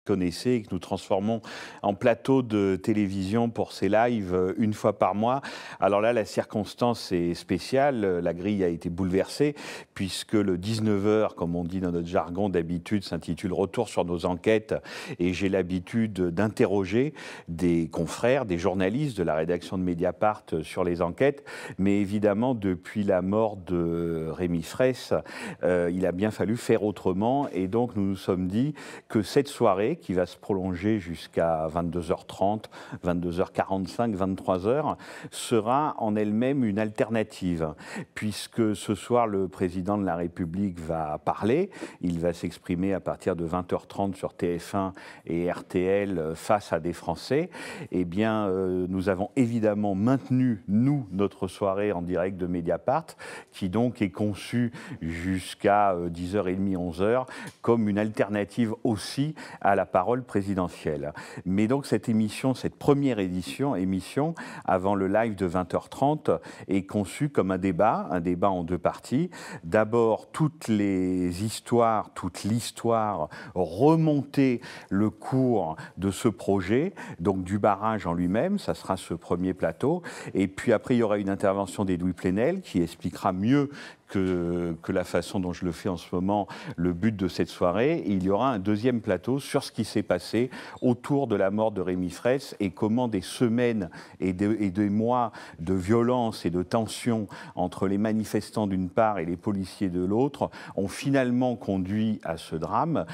connaissez et que nous transformons en plateau de télévision pour ces lives une fois par mois. Alors là, la circonstance est spéciale. La grille a été bouleversée puisque le 19h, comme on dit dans notre jargon d'habitude, s'intitule « Retour sur nos enquêtes » et j'ai l'habitude d'interroger des confrères, des journalistes de la rédaction de Mediapart sur les enquêtes. Mais évidemment, depuis la mort de Rémi Fraisse, il a bien fallu faire autrement et donc nous nous sommes dit que cette soirée qui va se prolonger jusqu'à 22h30, 22h45, 23h sera en elle-même une alternative puisque ce soir le président de la République va parler, il va s'exprimer à partir de 20h30 sur TF1 et RTL face à des Français. Eh bien, nous avons évidemment maintenu, nous, notre soirée en direct de Mediapart qui donc est conçue jusqu'à 10h30, 11h, comme une alternative aussi à la parole présidentielle. Mais donc cette émission, cette première émission, avant le live de 20h30, est conçue comme un débat en deux parties. D'abord, toute l'histoire remonter le cours de ce projet, donc du barrage en lui-même, ça sera ce premier plateau. Et puis après, il y aura une intervention d'Edoui Plenel qui expliquera mieux que la façon dont je le fais en ce moment, le but de cette soirée. Et il y aura un deuxième plateau sur ce qui s'est passé autour de la mort de Rémi Fraisse et comment des semaines et des mois de violence et de tension entre les manifestants d'une part et les policiers de l'autre ont finalement conduit à ce drame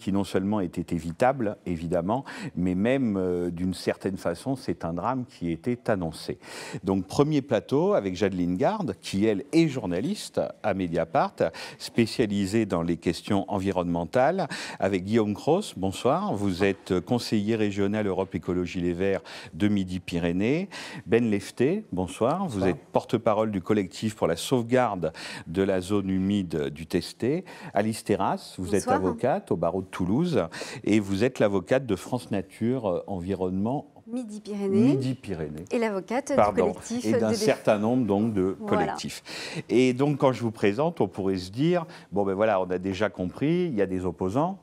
qui non seulement était évitable, évidemment, mais même d'une certaine façon, c'est un drame qui était annoncé. Donc premier plateau avec Jadeline Garde, qui elle est journaliste à Mediapart, spécialisé dans les questions environnementales, avec Guillaume Cros. Bonsoir, vous êtes conseiller régional Europe Écologie Les Verts de Midi-Pyrénées. Ben Lefté, bonsoir, vous êtes porte-parole du collectif pour la sauvegarde de la zone humide du Testé. Alice Terrasse, vous êtes avocate au barreau de Toulouse et vous êtes l'avocate de France Nature Environnement Midi-Pyrénées. Et l'avocate du collectif. Et d'un certain nombre donc, de collectifs. Et donc quand je vous présente, on pourrait se dire, bon ben voilà, on a déjà compris, il y a des opposants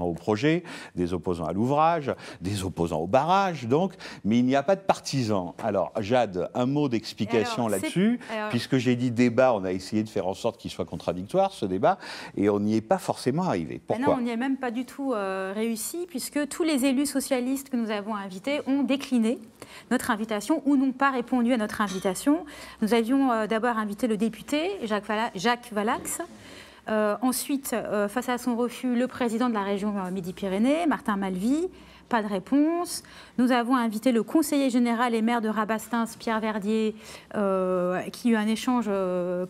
au projet, des opposants à l'ouvrage, des opposants au barrage, donc, mais il n'y a pas de partisans. Alors Jade, un mot d'explication là-dessus, puisque j'ai dit débat, on a essayé de faire en sorte qu'il soit contradictoire, ce débat, et on n'y est pas forcément arrivé. Pourquoi ? Non, on n'y est même pas du tout réussi, puisque tous les élus socialistes que nous avons invités ont décliné notre invitation ou n'ont pas répondu à notre invitation. Nous avions d'abord invité le député Jacques Valax. Ensuite, face à son refus, le président de la région Midi-Pyrénées, Martin Malvy. Pas de réponse. Nous avons invité le conseiller général et maire de Rabastens, Pierre Verdier, qui a eu un échange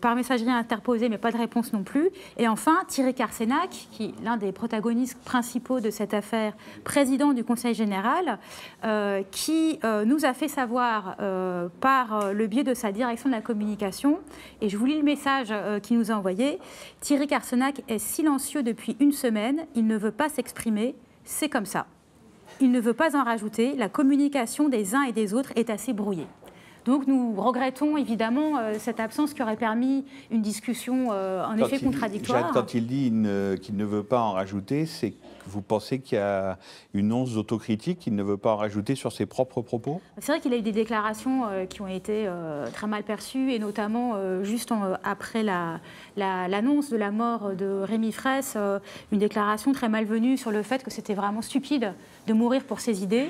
par messagerie interposée, mais pas de réponse non plus. Et enfin, Thierry Carsenac, qui est l'un des protagonistes principaux de cette affaire, président du conseil général, qui nous a fait savoir par le biais de sa direction de la communication, et je vous lis le message qu'il nous a envoyé, Thierry Carsenac est silencieux depuis une semaine, il ne veut pas s'exprimer, c'est comme ça. Il ne veut pas en rajouter, la communication des uns et des autres est assez brouillée. Donc nous regrettons évidemment cette absence qui aurait permis une discussion en effet contradictoire. Jade, quand il dit qu'il ne veut pas en rajouter, c'est que vous pensez qu'il y a une once d'autocritique, qu'il ne veut pas en rajouter sur ses propres propos ? C'est vrai qu'il a eu des déclarations qui ont été très mal perçues, et notamment juste après l'annonce de la mort de Rémi Fraisse, une déclaration très malvenue sur le fait que c'était vraiment stupide de mourir pour ses idées,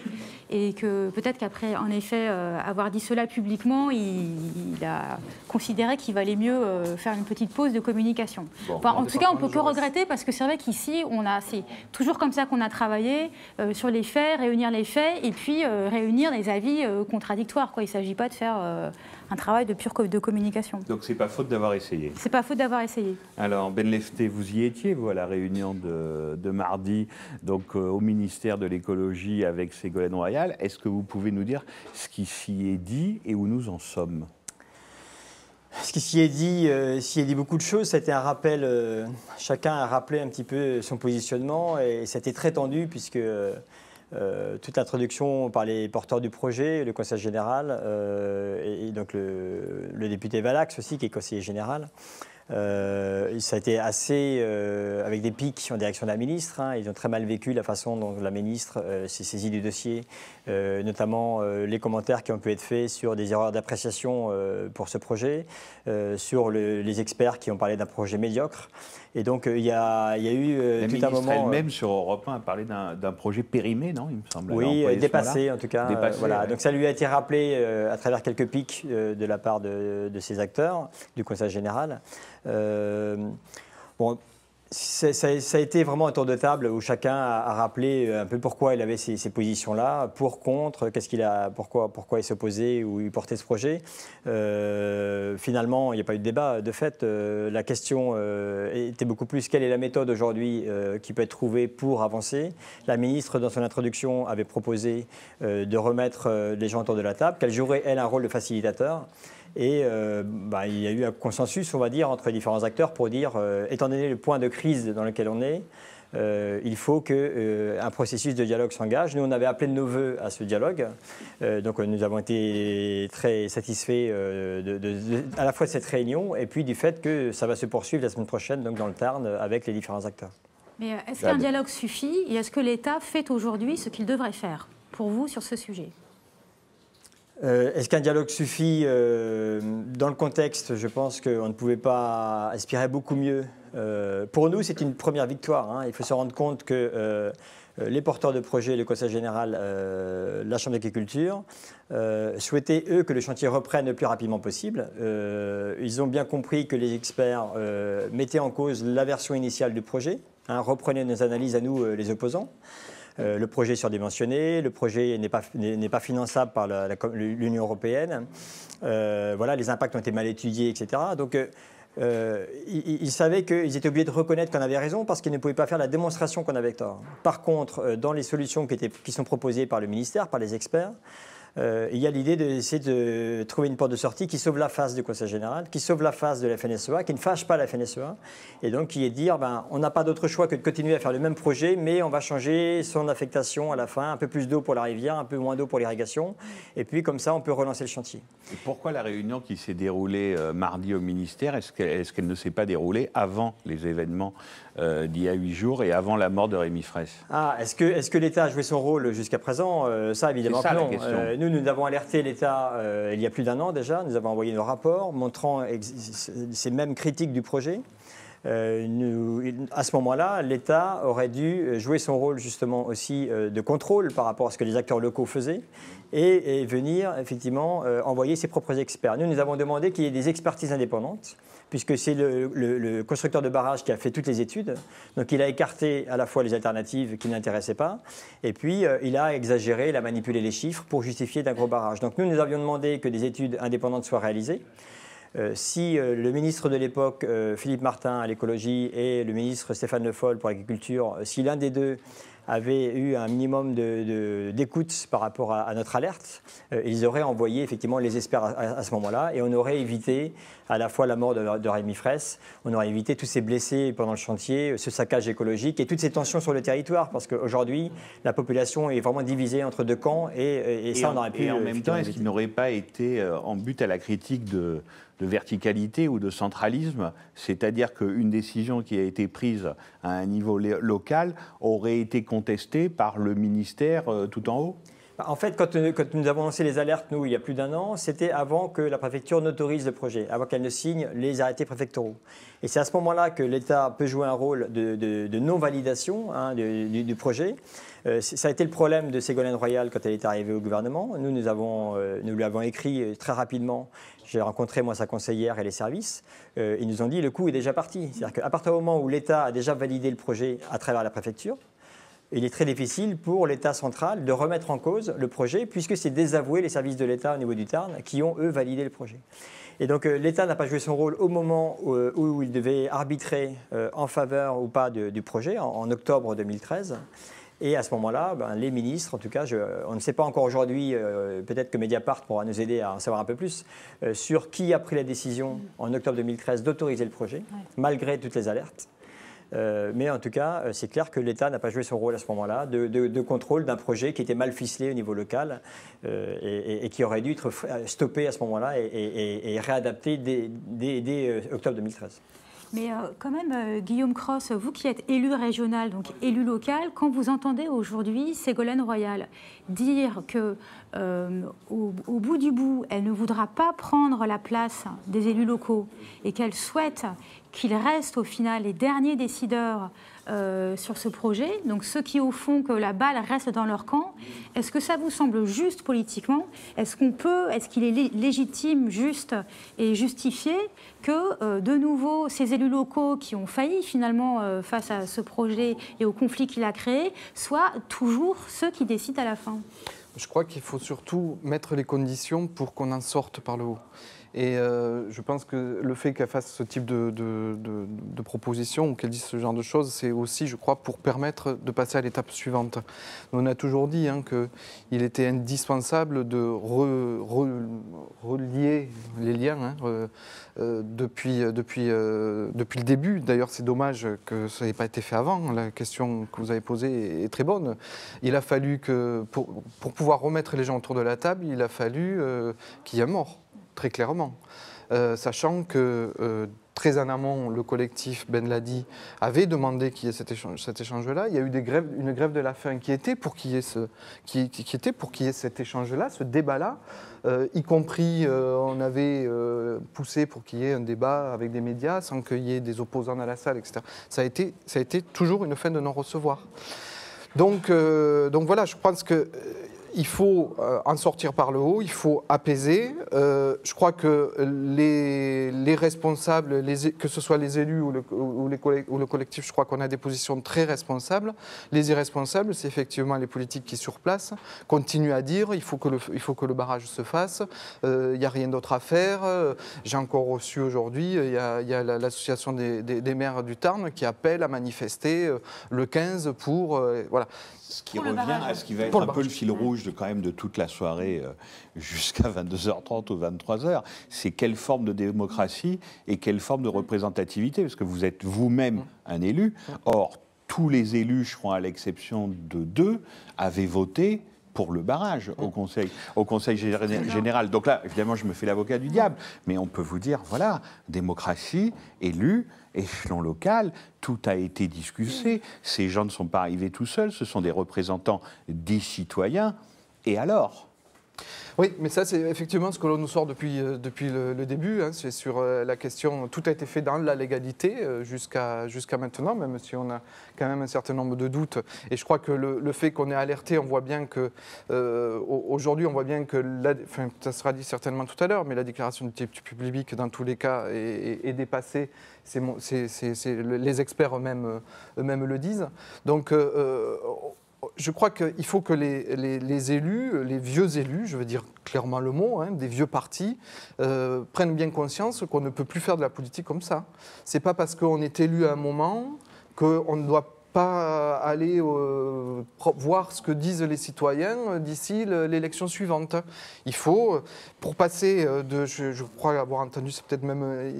et que peut-être qu'après, en effet, avoir dit cela publiquement, il a considéré qu'il valait mieux faire une petite pause de communication. Bon, enfin, en tout cas, on ne peut que regretter, parce que c'est vrai qu'ici, c'est toujours comme ça qu'on a travaillé, sur les faits, réunir les faits, et puis réunir des avis contradictoires, quoi. Il ne s'agit pas de faire un travail de pure communication. Donc c'est pas faute d'avoir essayé. C'est pas faute d'avoir essayé. Alors Ben Lefté, vous y étiez, vous, à la réunion de mardi, donc au ministère de l'écologie avec Ségolène Royal. Est-ce que vous pouvez nous dire ce qui s'y est dit et où nous en sommes ? Ce qui s'y est dit beaucoup de choses. C'était un rappel, chacun a rappelé un petit peu son positionnement, et c'était très tendu puisque toute l'introduction par les porteurs du projet, le conseil général et donc le député Valax aussi, qui est conseiller général, Ça a été assez avec des pics en direction de la ministre. Hein. Ils ont très mal vécu la façon dont la ministre s'est saisie du dossier, notamment les commentaires qui ont pu être faits sur des erreurs d'appréciation pour ce projet, sur les experts qui ont parlé d'un projet médiocre. Et donc il y a eu tout un moment. Elle-même sur Europe 1 a parlé d'un projet périmé, non, il me semble. Oui, dépassé en tout cas. Dépassé, voilà. Ouais. Donc ça lui a été rappelé à travers quelques pics de la part de ces acteurs du Conseil général. Bon, ça a été vraiment un tour de table où chacun a rappelé un peu pourquoi il avait ces positions-là, pour, contre, pourquoi il s'opposait ou il portait ce projet. Finalement, il n'y a pas eu de débat. De fait, la question était beaucoup plus quelle est la méthode aujourd'hui qui peut être trouvée pour avancer. La ministre, dans son introduction, avait proposé de remettre les gens autour de la table, qu'elle jouerait, elle, un rôle de facilitateur. Et il y a eu un consensus, on va dire, entre les différents acteurs pour dire, étant donné le point de crise dans lequel on est, il faut qu'un processus de dialogue s'engage. Nous, on avait appelé de nos voeux à ce dialogue. Donc, nous avons été très satisfaits à la fois de cette réunion et puis du fait que ça va se poursuivre la semaine prochaine donc dans le Tarn avec les différents acteurs. Mais est-ce qu'un dialogue suffit et est-ce que l'État fait aujourd'hui ce qu'il devrait faire pour vous sur ce sujet ? Est-ce qu'un dialogue suffit dans le contexte? Je pense qu'on ne pouvait pas aspirer beaucoup mieux. Pour nous, c'est une première victoire. Hein. Il faut se rendre compte que les porteurs de projets, le Conseil général, la Chambre d'agriculture, souhaitaient, eux, que le chantier reprenne le plus rapidement possible. Ils ont bien compris que les experts mettaient en cause la version initiale du projet, hein, reprenaient nos analyses à nous, les opposants. Le projet est surdimensionné, le projet n'est pas finançable par l'Union européenne. Voilà, les impacts ont été mal étudiés, etc. Donc, ils savaient qu'ils étaient obligés de reconnaître qu'on avait raison parce qu'ils ne pouvaient pas faire la démonstration qu'on avait tort. Par contre, dans les solutions qui sont proposées par le ministère, par les experts, il y a l'idée d'essayer de trouver une porte de sortie qui sauve la face du Conseil général, qui sauve la face de la FNSEA, qui ne fâche pas la FNSEA, et donc qui est de dire on n'a pas d'autre choix que de continuer à faire le même projet, mais on va changer son affectation à la fin, un peu plus d'eau pour la rivière, un peu moins d'eau pour l'irrigation, et puis comme ça on peut relancer le chantier. Et pourquoi la réunion qui s'est déroulée mardi au ministère, est-ce qu'elle ne s'est pas déroulée avant les événements d'il y a 8 jours et avant la mort de Rémi Fraisse? Est-ce que l'État a joué son rôle jusqu'à présent? Ça, évidemment que non. Nous avons alerté l'État il y a plus d'1 an déjà. Nous avons envoyé nos rapports montrant ces mêmes critiques du projet. À ce moment-là, l'État aurait dû jouer son rôle justement aussi de contrôle par rapport à ce que les acteurs locaux faisaient et venir effectivement envoyer ses propres experts. Nous avons demandé qu'il y ait des expertises indépendantes, puisque c'est le constructeur de barrage qui a fait toutes les études. Donc il a écarté à la fois les alternatives qui ne l'intéressaient pas, et puis il a exagéré, il a manipulé les chiffres pour justifier d'un gros barrage. Donc nous avions demandé que des études indépendantes soient réalisées. Si le ministre de l'époque, Philippe Martin à l'écologie, et le ministre Stéphane Le Foll pour l'agriculture, si l'un des deux avait eu un minimum d'écoute par rapport à notre alerte, ils auraient envoyé effectivement les experts à ce moment-là, et on aurait évité à la fois la mort de Rémi Fraisse, on aurait évité tous ces blessés pendant le chantier, ce saccage écologique et toutes ces tensions sur le territoire, parce qu'aujourd'hui, la population est vraiment divisée entre deux camps, et ça, on aurait pu... Et en même temps, est-ce qu'il n'aurait pas été en but à la critique de verticalité ou de centralisme, c'est-à-dire qu'une décision qui a été prise à un niveau local aurait été contestée par le ministère tout en haut? En fait, quand nous avons lancé les alertes, nous, il y a plus d'1 an, c'était avant que la préfecture n'autorise le projet, avant qu'elle ne signe les arrêtés préfectoraux. Et c'est à ce moment-là que l'État peut jouer un rôle de non-validation du projet. Ça a été le problème de Ségolène Royal quand elle est arrivée au gouvernement. Nous lui avons écrit très rapidement. J'ai rencontré, moi, sa conseillère et les services. Ils nous ont dit le coup est déjà parti. C'est-à-dire qu'à partir du moment où l'État a déjà validé le projet à travers la préfecture, il est très difficile pour l'État central de remettre en cause le projet, puisque c'est désavouer les services de l'État au niveau du Tarn qui ont, eux, validé le projet. Et donc l'État n'a pas joué son rôle au moment où il devait arbitrer en faveur ou pas du projet, en octobre 2013. Et à ce moment-là, les ministres, en tout cas, on ne sait pas encore aujourd'hui, peut-être que Mediapart pourra nous aider à en savoir un peu plus, sur qui a pris la décision en octobre 2013 d'autoriser le projet, malgré toutes les alertes. Mais en tout cas, c'est clair que l'État n'a pas joué son rôle à ce moment-là de contrôle d'un projet qui était mal ficelé au niveau local et qui aurait dû être stoppé à ce moment-là et réadapté dès octobre 2013. Mais quand même, Guillaume Cros, vous qui êtes élu régional, donc élu local, quand vous entendez aujourd'hui Ségolène Royal dire que au bout du bout, elle ne voudra pas prendre la place des élus locaux et qu'elle souhaite qu'ils restent au final les derniers décideurs sur ce projet, donc ceux qui au fond que la balle reste dans leur camp, est-ce que ça vous semble juste politiquement? Est-ce qu'il est légitime, juste et justifié que de nouveau ces élus locaux qui ont failli finalement face à ce projet et au conflit qu'il a créé soient toujours ceux qui décident à la fin? Je crois qu'il faut surtout mettre les conditions pour qu'on en sorte par le haut. Et je pense que le fait qu'elle fasse ce type de proposition ou qu'elle dise ce genre de choses, c'est aussi, je crois, pour permettre de passer à l'étape suivante. On a toujours dit qu'il était indispensable de relier les liens depuis le début. D'ailleurs, c'est dommage que ça n'ait pas été fait avant. La question que vous avez posée est très bonne. Il a fallu que, pour pouvoir remettre les gens autour de la table, il a fallu qu'il y ait un mort. Très clairement, sachant que très en amont, le collectif Ben Ladi avait demandé qu'il y ait cet échange-là. Il y a eu une grève de la faim qui était pour qu'il y ait cet échange-là, ce débat-là, y compris on avait poussé pour qu'il y ait un débat avec des médias sans qu'il y ait des opposants dans la salle, etc. Ça a été toujours une fin de non-recevoir. Donc voilà, je pense que il faut en sortir par le haut, il faut apaiser. Je crois que les responsables, que ce soit les élus ou le collectif, je crois qu'on a des positions très responsables. Les irresponsables, c'est effectivement les politiques qui, sur place, continuent à dire il faut que le barrage se fasse, il n'y a rien d'autre à faire. J'ai encore reçu aujourd'hui, il y a l'association des maires du Tarn qui appelle à manifester le 15 pour... voilà. Ce qui revient à ce qui va être un peu le fil rouge de toute la soirée jusqu'à 22h30 ou 23h, c'est quelle forme de démocratie et quelle forme de représentativité, parce que vous êtes vous-même un élu. Or, tous les élus, je crois à l'exception de 2, avaient voté pour le barrage au Conseil général. Donc là, évidemment, je me fais l'avocat du diable, mais on peut vous dire, voilà, démocratie, élus, échelon local, tout a été discuté. Ces gens ne sont pas arrivés tout seuls, ce sont des représentants des citoyens. Et alors ? Oui, mais ça, c'est effectivement ce que l'on nous sort depuis le début. C'est sur la question, tout a été fait dans la légalité jusqu'à maintenant, même si on a quand même un certain nombre de doutes. Et je crois que le fait qu'on ait alerté, on voit bien que, aujourd'hui, on voit bien que, ça sera dit certainement tout à l'heure, mais la déclaration d'utilité publique, dans tous les cas, est dépassée. Les experts eux-mêmes le disent. Donc, je crois qu'il faut que les élus, les vieux élus, je veux dire clairement le mot, des vieux partis, prennent bien conscience qu'on ne peut plus faire de la politique comme ça. Ce n'est pas parce qu'on est élu à un moment qu'on ne doit pas aller voir ce que disent les citoyens d'ici l'élection suivante. Il faut, pour passer je crois avoir entendu, c'est peut-être même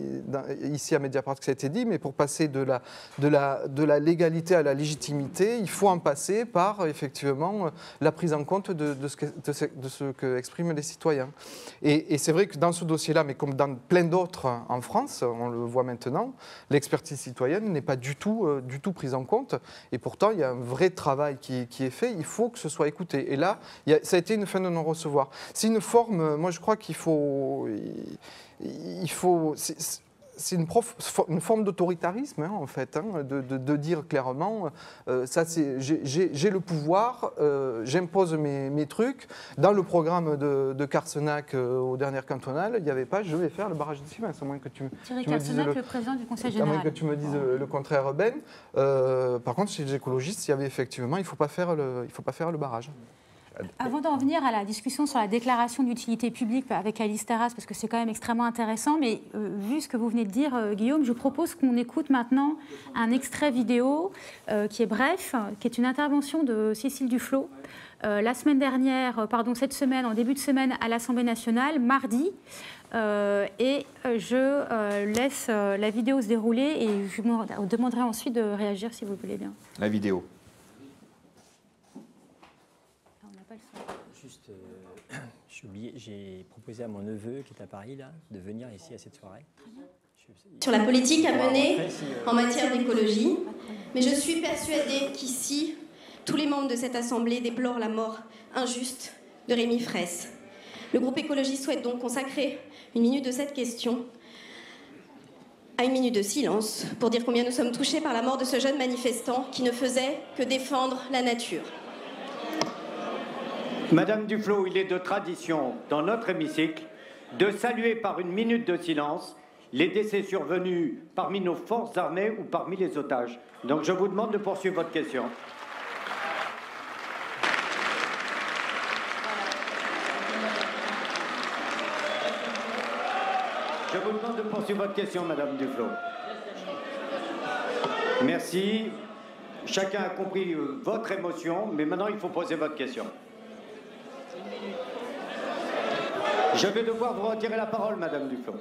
ici à Mediapart que ça a été dit, mais pour passer de la légalité à la légitimité, il faut en passer par effectivement la prise en compte de ce que expriment les citoyens. Et c'est vrai que dans ce dossier-là, mais comme dans plein d'autres en France, on le voit maintenant, l'expertise citoyenne n'est pas du tout prise en compte. Et pourtant, il y a un vrai travail qui est fait. Il faut que ce soit écouté. Et là, ça a été une fin de non-recevoir. C'est une forme, moi je crois qu'il faut... C'est une forme d'autoritarisme, en fait, de dire clairement, j'ai le pouvoir, j'impose mes trucs. Dans le programme de Carcenac aux dernières cantonales, il n'y avait pas « je vais faire le barrage de Sivens », à moins que tu me dises le président du Conseil général. À moins que tu me dises le contraire, Ben. Par contre, chez les écologistes, il y avait effectivement, il ne faut pas faire le barrage. Avant d'en venir à la discussion sur la déclaration d'utilité publique avec Alice Terrasse, parce que c'est quand même extrêmement intéressant, mais vu ce que vous venez de dire, Guillaume, je propose qu'on écoute maintenant un extrait vidéo qui est bref, qui est une intervention de Cécile Duflot. Cette semaine, en début de semaine, à l'Assemblée nationale, mardi, et je laisse la vidéo se dérouler et je vous demanderai ensuite de réagir si vous le voulez bien. La vidéo. On n'a pas le son. Juste, j'ai proposé à mon neveu qui est à Paris là, de venir ici à cette soirée. Sur la politique à mener en matière d'écologie, mais je suis persuadée qu'ici, tous les membres de cette Assemblée déplorent la mort injuste de Rémi Fraisse. Le groupe Écologie souhaite donc consacrer une minute de cette question à une minute de silence pour dire combien nous sommes touchés par la mort de ce jeune manifestant qui ne faisait que défendre la nature. Madame Duflot, il est de tradition dans notre hémicycle de saluer par une minute de silence les décès survenus parmi nos forces armées ou parmi les otages. Donc je vous demande de poursuivre votre question. Je vous demande de poursuivre votre question, Madame Duflot. Merci. Chacun a compris votre émotion, mais maintenant il faut poser votre question. Je vais devoir vous retirer la parole, Madame Duflot.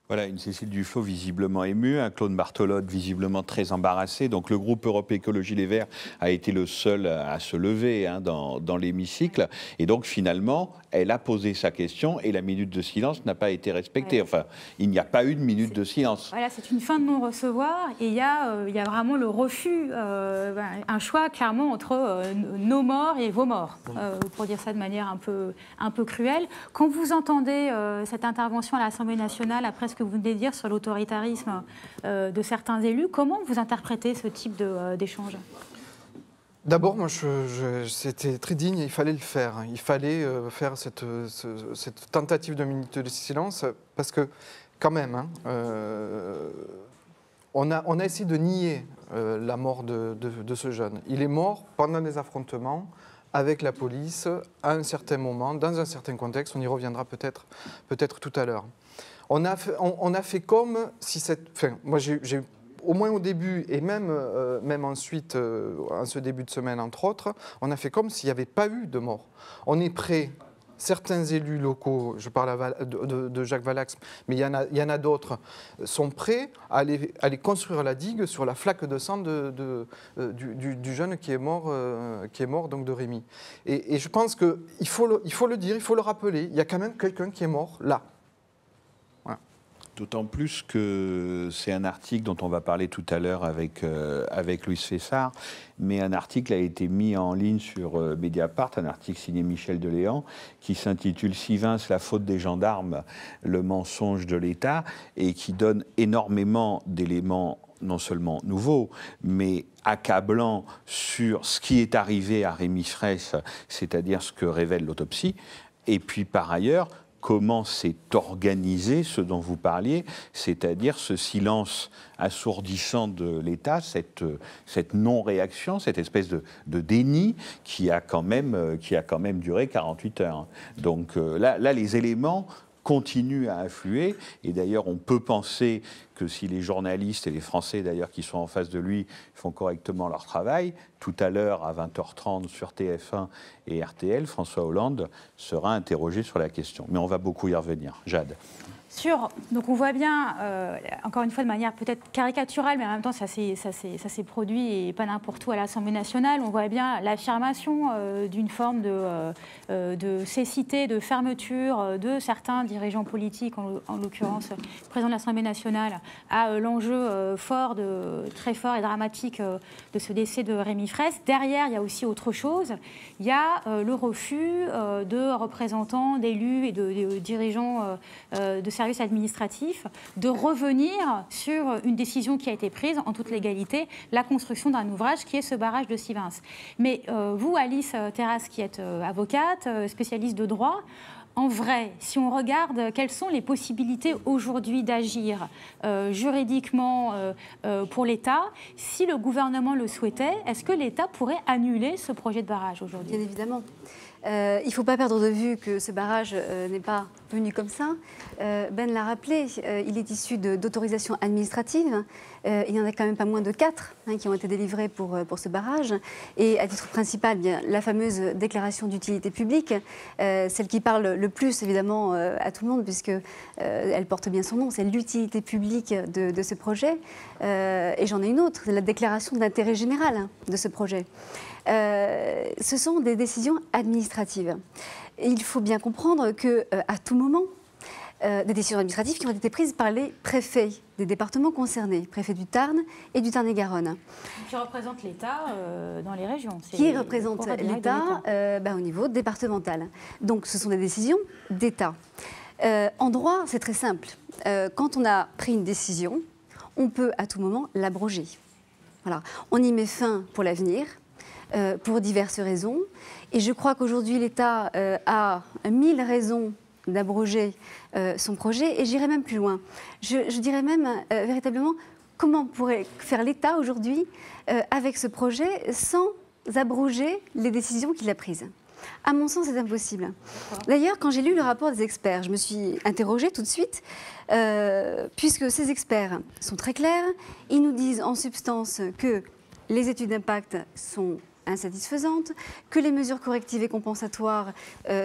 Voilà, une Cécile Duflot visiblement émue, un Claude Barthelot visiblement très embarrassé. Donc le groupe Europe Écologie Les Verts a été le seul à se lever dans l'hémicycle. Et donc finalement, elle a posé sa question et la minute de silence n'a pas été respectée. Ouais. Enfin, il n'y a pas eu de minute de silence. Voilà, c'est une fin de non-recevoir et il y a vraiment le refus, un choix clairement entre nos morts et vos morts, pour dire ça de manière un peu cruelle. Quand vous entendez cette intervention à l'Assemblée nationale après ce que vous venez de dire sur l'autoritarisme de certains élus, comment vous interprétez ce type d'échange ? D'abord, moi, c'était très digne et il fallait le faire. Il fallait faire cette tentative de minute de silence parce que, quand même, on a essayé de nier la mort de ce jeune. Il est mort pendant des affrontements avec la police à un certain moment, dans un certain contexte. On y reviendra peut-être tout à l'heure. On a fait comme si cette... Enfin, moi, j'ai au moins au début et même ensuite, en ce début de semaine, entre autres, on a fait comme s'il n'y avait pas eu de mort. On est prêt, certains élus locaux, je parle de Jacques Valax, mais il y en a d'autres, sont prêts à aller construire la digue sur la flaque de sang du jeune qui est mort donc de Rémi. Et je pense qu'il faut le dire, il faut le rappeler, il y a quand même quelqu'un qui est mort là. D'autant plus que c'est un article dont on va parler tout à l'heure avec Louise Fessard, mais un article a été mis en ligne sur Mediapart, un article signé Michel Deléan, qui s'intitule « Sivins, la faute des gendarmes, le mensonge de l'État » et qui donne énormément d'éléments non seulement nouveaux, mais accablants sur ce qui est arrivé à Rémi Fraisse, c'est-à-dire ce que révèle l'autopsie, et puis par ailleurs, comment s'est organisé ce dont vous parliez, c'est-à-dire ce silence assourdissant de l'État, cette non-réaction, cette espèce de déni qui a quand même duré 48 heures. Donc là, les éléments continuent à affluer, et d'ailleurs on peut penser que si les journalistes et les Français d'ailleurs qui sont en face de lui font correctement leur travail, tout à l'heure à 20h30 sur TF1 et RTL, François Hollande sera interrogé sur la question. Mais on va beaucoup y revenir. Jade. Donc on voit bien, encore une fois de manière peut-être caricaturale, mais en même temps ça s'est produit et pas n'importe où à l'Assemblée nationale, on voit bien l'affirmation d'une forme de cécité, de fermeture de certains dirigeants politiques, en l'occurrence le président de l'Assemblée nationale, à l'enjeu très fort et dramatique de ce décès de Rémi Fraisse. Derrière, il y a aussi autre chose, il y a le refus de représentants, d'élus et de dirigeants de services administratifs de revenir sur une décision qui a été prise en toute légalité, la construction d'un ouvrage qui est ce barrage de Sivins. Mais vous, Alice Terrasse, qui êtes avocate, spécialiste de droit, en vrai, si on regarde quelles sont les possibilités aujourd'hui d'agir juridiquement pour l'État, si le gouvernement le souhaitait, est-ce que l'État pourrait annuler ce projet de barrage aujourd'hui ? Bien évidemment. Il ne faut pas perdre de vue que ce barrage n'est pas venu comme ça. Ben l'a rappelé, il est issu d'autorisations administratives. Il n'y en a quand même pas moins de 4 qui ont été délivrées pour ce barrage. Et à titre principal, bien, la fameuse déclaration d'utilité publique, celle qui parle le plus évidemment à tout le monde, puisqu'elle porte bien son nom, c'est l'utilité publique de ce projet. Et j'en ai une autre, la déclaration d'intérêt général de ce projet. Ce sont des décisions administratives. Et il faut bien comprendre qu'à tout moment, des décisions administratives qui ont été prises par les préfets des départements concernés, préfet du Tarn et du Tarn-et-Garonne. Qui représentent l'État dans les régions. Qui représentent l'État au niveau départemental. Donc ce sont des décisions d'État. En droit, c'est très simple. Quand on a pris une décision, on peut à tout moment l'abroger. Voilà. On y met fin pour l'avenir, pour diverses raisons. Et je crois qu'aujourd'hui, l'État a 1000 raisons d'abroger son projet. Et j'irai même plus loin. Je dirais même véritablement comment pourrait faire l'État aujourd'hui avec ce projet sans abroger les décisions qu'il a prises. À mon sens, c'est impossible. D'ailleurs, quand j'ai lu le rapport des experts, je me suis interrogée tout de suite, puisque ces experts sont très clairs. Ils nous disent en substance que les études d'impact sont insatisfaisantes, que les mesures correctives et compensatoires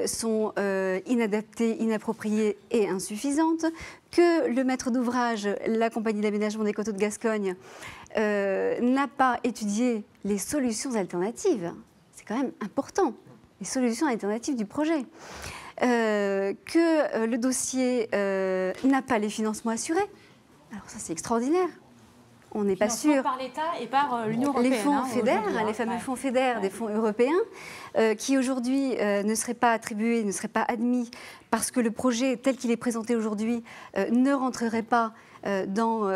sont inadaptées, inappropriées et insuffisantes, que le maître d'ouvrage, la compagnie d'aménagement des coteaux de Gascogne, n'a pas étudié les solutions alternatives. C'est quand même important, les solutions alternatives du projet. Que le dossier n'a pas les financements assurés. Alors ça, c'est extraordinaire. On n'est pas sûr. Par l'État et par l'Union européenne. Les fonds FEDER, les fameux fonds FEDER, des fonds européens, qui aujourd'hui ne seraient pas attribués, ne seraient pas admis, parce que le projet tel qu'il est présenté aujourd'hui ne rentrerait pas dans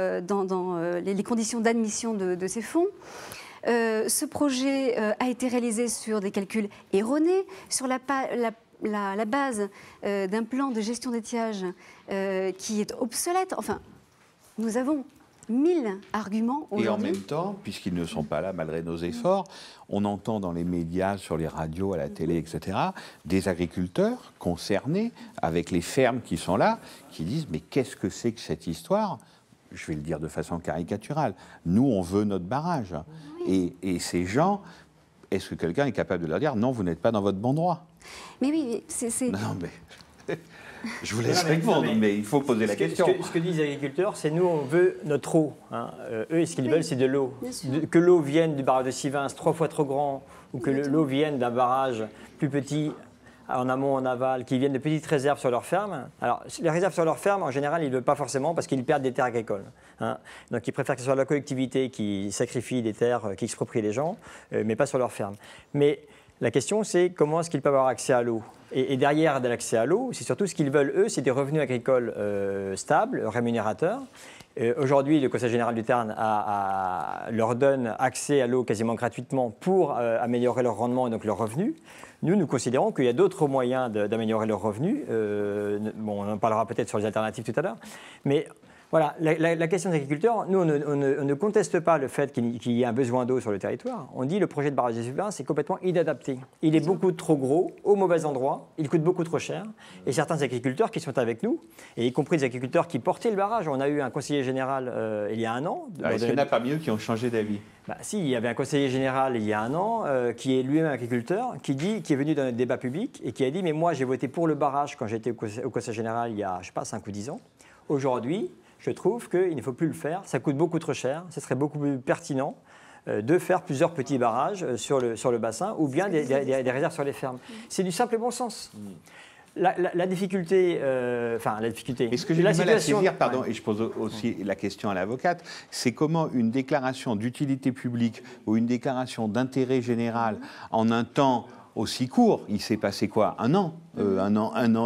les conditions d'admission de ces fonds. Ce projet a été réalisé sur des calculs erronés, sur la base d'un plan de gestion d'étiage qui est obsolète. Enfin, nous avons 1000 arguments aujourd'hui. Et en même temps, puisqu'ils ne sont pas là malgré nos efforts, on entend dans les médias, sur les radios, à la télé, etc., des agriculteurs concernés avec les fermes qui sont là, qui disent « mais qu'est-ce que c'est que cette histoire ?» Je vais le dire de façon caricaturale. Nous, on veut notre barrage. Oui. Et ces gens, est-ce que quelqu'un est capable de leur dire « non, vous n'êtes pas dans votre bon droit ?» Mais oui, c'est... Non, mais... Je vous laisse répondre, mais il faut poser la question. Ce que disent les agriculteurs, c'est nous, on veut notre eau. Hein. Eux, ce qu'ils veulent, c'est de l'eau. Que l'eau vienne du barrage de Sivins 3 fois trop grand, ou que l'eau vienne d'un barrage plus petit, en amont, en aval, qui viennent de petites réserves sur leur ferme. Alors, les réserves sur leur ferme, en général, ils ne veulent pas forcément parce qu'ils perdent des terres agricoles. Hein. Donc, ils préfèrent que ce soit la collectivité qui sacrifie des terres, qui exproprie les gens, mais pas sur leur ferme. Mais la question, c'est comment est-ce qu'ils peuvent avoir accès à l'eau ? Et derrière de l'accès à l'eau, c'est surtout ce qu'ils veulent, eux, c'est des revenus agricoles stables, rémunérateurs. Aujourd'hui, le Conseil général du Tarn leur donne accès à l'eau quasiment gratuitement pour améliorer leur rendement et donc leurs revenus. Nous considérons qu'il y a d'autres moyens d'améliorer leurs revenus. Bon, on en parlera peut-être sur les alternatives tout à l'heure. Mais voilà, la question des agriculteurs, nous, on ne conteste pas le fait qu'il y ait un besoin d'eau sur le territoire. On dit que le projet de barrage de Sivins, c'est complètement inadapté. Il est beaucoup trop gros, au mauvais endroit, il coûte beaucoup trop cher. Et certains agriculteurs qui sont avec nous, et y compris des agriculteurs qui portaient le barrage, on a eu un conseiller général il y a un an. Est-ce qu'il n'y en a pas mieux qui ont changé d'avis ? Si, il y avait un conseiller général il y a un an qui est lui-même agriculteur, qui est venu dans notre débat public et qui a dit « mais moi, j'ai voté pour le barrage quand j'étais au conseil général il y a, je sais pas, 5 ou 10 ans. Aujourd'hui, je trouve qu'il ne faut plus le faire, ça coûte beaucoup trop cher, ce serait beaucoup plus pertinent de faire plusieurs petits barrages sur le bassin ou bien des réserves sur les fermes. C'est du simple bon sens. La difficulté, la difficulté... Et ce que j'ai du mal à saisir, pardon, et je pose aussi la question à l'avocate, c'est comment une déclaration d'utilité publique ou une déclaration d'intérêt général en un temps aussi court, il s'est passé quoi ? Un an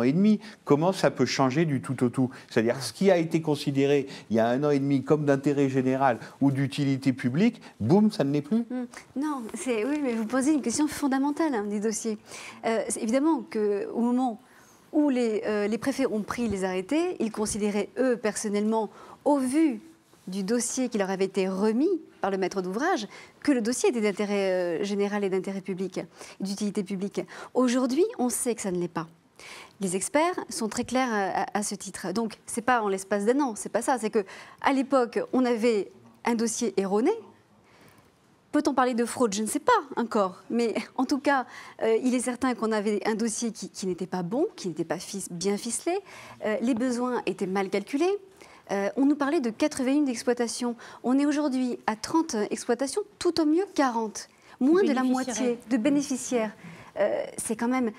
et demi. Comment ça peut changer du tout au tout ? C'est-à-dire, ce qui a été considéré il y a 1 an et demi comme d'intérêt général ou d'utilité publique, boum, ça ne l'est plus ? Non, oui, mais vous posez une question fondamentale du dossier. C'est évidemment qu'au moment où les préfets ont pris les arrêtés, ils considéraient, eux, personnellement, au vu du dossier qui leur avait été remis par le maître d'ouvrage que le dossier était d'intérêt général et d'intérêt public, d'utilité publique. Aujourd'hui, on sait que ça ne l'est pas. Les experts sont très clairs à ce titre. Donc, ce n'est pas en l'espace d'un an, c'est pas ça. C'est qu'à l'époque, on avait un dossier erroné. Peut-on parler de fraude? Je ne sais pas encore. Mais en tout cas, il est certain qu'on avait un dossier qui n'était pas bon, qui n'était pas bien ficelé. Les besoins étaient mal calculés. On nous parlait de 81 exploitations. On est aujourd'hui à 30 exploitations, tout au mieux 40. Moins de la moitié de bénéficiaires. C'est quand même...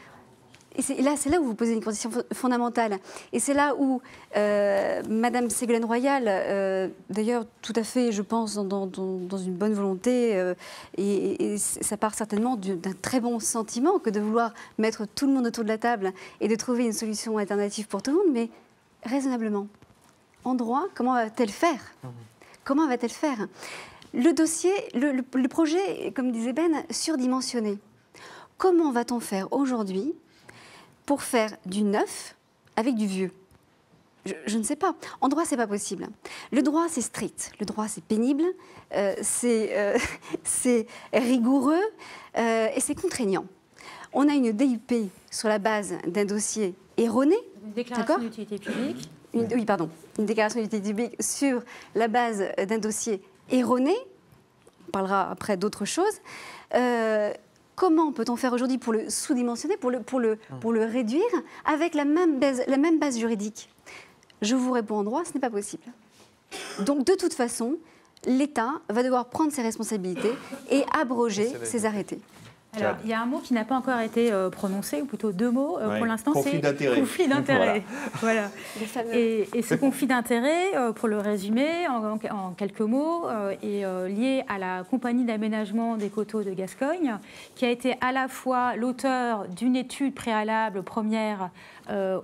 Et c'est là où vous posez une question fondamentale. Et c'est là où Madame Ségolène Royal, d'ailleurs tout à fait, je pense, dans une bonne volonté, et ça part certainement d'un très bon sentiment que de vouloir mettre tout le monde autour de la table et de trouver une solution alternative pour tout le monde, mais raisonnablement. En droit, comment va-t-elle faire? Comment va-t-elle faire? Le dossier, le projet, comme disait Ben, surdimensionné. Comment va-t-on faire aujourd'hui pour faire du neuf avec du vieux? Je ne sais pas. En droit, c'est pas possible. Le droit, c'est strict. Le droit, c'est pénible, c'est rigoureux et c'est contraignant. On a une DUP sur la base d'un dossier erroné. Une déclaration d'utilité publique. Oui, pardon. Une déclaration d'utilité publique sur la base d'un dossier erroné. On parlera après d'autres choses. Comment peut-on faire aujourd'hui pour le sous-dimensionner, pour le réduire, avec la même base juridique? Je vous réponds en droit, ce n'est pas possible. Donc, de toute façon, l'État va devoir prendre ses responsabilités et abroger ses arrêtés. Alors, il y a un mot qui n'a pas encore été prononcé, ou plutôt deux mots pour l'instant, c'est conflit d'intérêt. Voilà. Et ce conflit d'intérêt, pour le résumer en quelques mots, est lié à la compagnie d'aménagement des coteaux de Gascogne, qui a été à la fois l'auteur d'une étude préalable première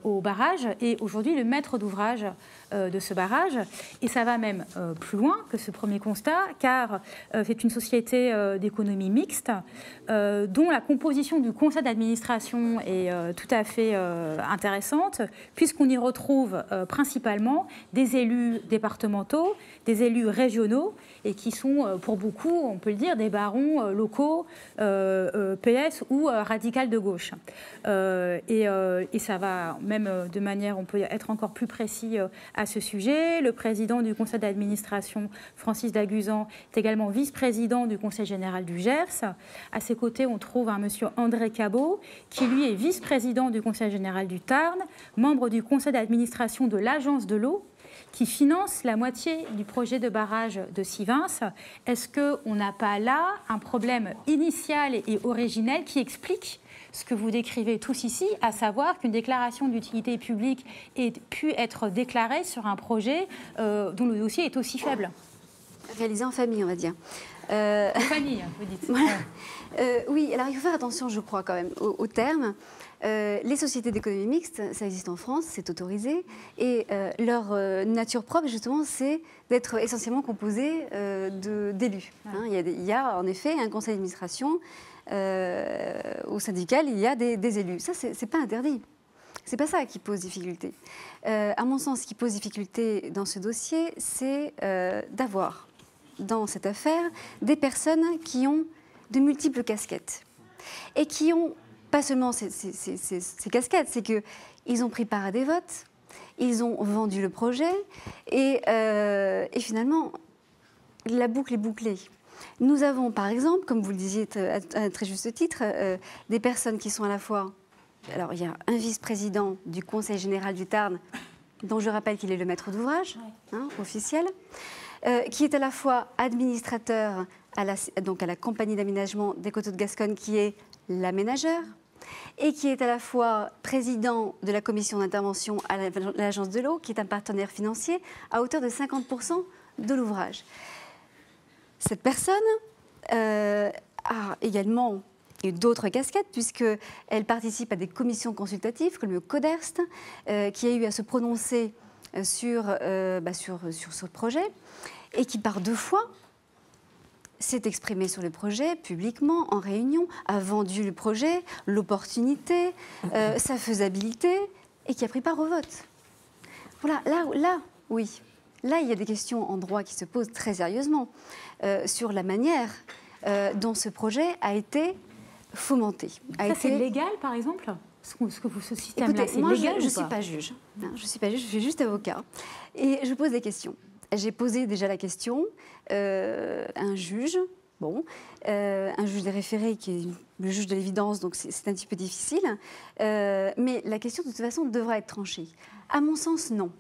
au barrage et aujourd'hui le maître d'ouvrage de ce barrage. Et ça va même plus loin que ce premier constat, car c'est une société d'économie mixte dont la composition du conseil d'administration est tout à fait intéressante, puisqu'on y retrouve principalement des élus départementaux, des élus régionaux, et qui sont pour beaucoup, on peut le dire, des barons locaux, PS ou radical de gauche. Et ça va même de manière, on peut être encore plus précis à ce sujet. Le président du conseil d'administration, Francis Daguzan, est également vice-président du conseil général du Gers. À ses côtés, on trouve un monsieur André Cabot, qui lui est vice-président du conseil général du Tarn, membre du conseil d'administration de l'agence de l'eau, qui finance la moitié du projet de barrage de Sivins. Est-ce qu'on n'a pas là un problème initial et originel qui explique ce que vous décrivez tous ici, à savoir qu'une déclaration d'utilité publique ait pu être déclarée sur un projet dont le dossier est aussi faible? Réalisé en famille, on va dire. En famille, vous dites. Voilà. Oui, alors il faut faire attention, je crois, quand même, au terme. Les sociétés d'économie mixte, ça existe en France, c'est autorisé. Et leur nature propre, justement, c'est d'être essentiellement composées d'élus. Hein, il y a en effet un conseil d'administration au syndical, il y a des élus. Ça, c'est pas interdit. C'est pas ça qui pose difficulté. À mon sens, ce qui pose difficulté dans ce dossier, c'est d'avoir dans cette affaire des personnes qui ont de multiples casquettes et qui ont pas seulement ces casquettes, c'est qu'ils ont pris part à des votes, ils ont vendu le projet et finalement la boucle est bouclée. Nous avons par exemple, comme vous le disiez à très juste titre, des personnes qui sont à la fois... Alors il y a un vice-président du Conseil général du Tarn, dont je rappelle qu'il est le maître d'ouvrage, hein, officiel, qui est à la fois administrateur à la compagnie d'aménagement des coteaux de Gascogne, qui est l'aménageur, et qui est à la fois président de la commission d'intervention à l'agence de l'eau, qui est un partenaire financier à hauteur de 50% de l'ouvrage. Cette personne a également d'autres casquettes, puisqu'elle participe à des commissions consultatives, comme le CODERST, qui a eu à se prononcer sur ce projet, et qui par 2 fois s'est exprimé sur le projet publiquement, en réunion, a vendu le projet, l'opportunité, sa faisabilité, et qui a pris part au vote. Voilà, là, oui. Là, il y a des questions en droit qui se posent très sérieusement sur la manière dont ce projet a été fomenté. C'est légal, par exemple? Ce système-là, c'est moi, légal je ne suis pas juge. Je suis pas juge, je suis juste avocat. Et je pose des questions. J'ai posé déjà la question à un juge. Un juge des référés qui est le juge de l'évidence, donc c'est un petit peu difficile. Mais la question, de toute façon, devra être tranchée. À mon sens, non.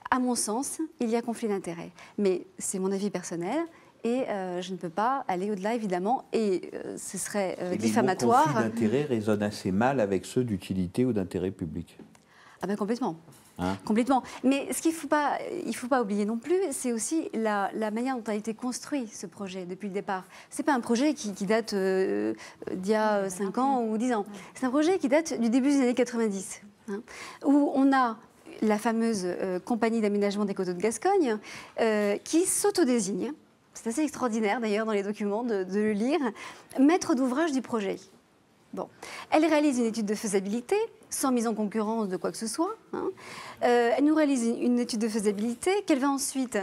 À mon sens, il y a conflit d'intérêts. Mais c'est mon avis personnel. Et je ne peux pas aller au-delà, évidemment, et ce serait diffamatoire. Les mots conflit d'intérêts résonnent assez mal avec ceux d'utilité ou d'intérêt public. Ah ben complètement. Complètement. Mais ce qu'il ne faut pas oublier non plus, c'est aussi la manière dont a été construit ce projet depuis le départ. Ce n'est pas un projet qui date d'il y a 5 ans ou 10 ans. C'est un projet qui date du début des années 90, où on a la fameuse compagnie d'aménagement des coteaux de Gascogne qui s'autodésigne. C'est assez extraordinaire d'ailleurs dans les documents de le lire. Maître d'ouvrage du projet. Bon. Elle réalise une étude de faisabilité, sans mise en concurrence de quoi que ce soit. Elle nous réalise une étude de faisabilité qu'elle va ensuite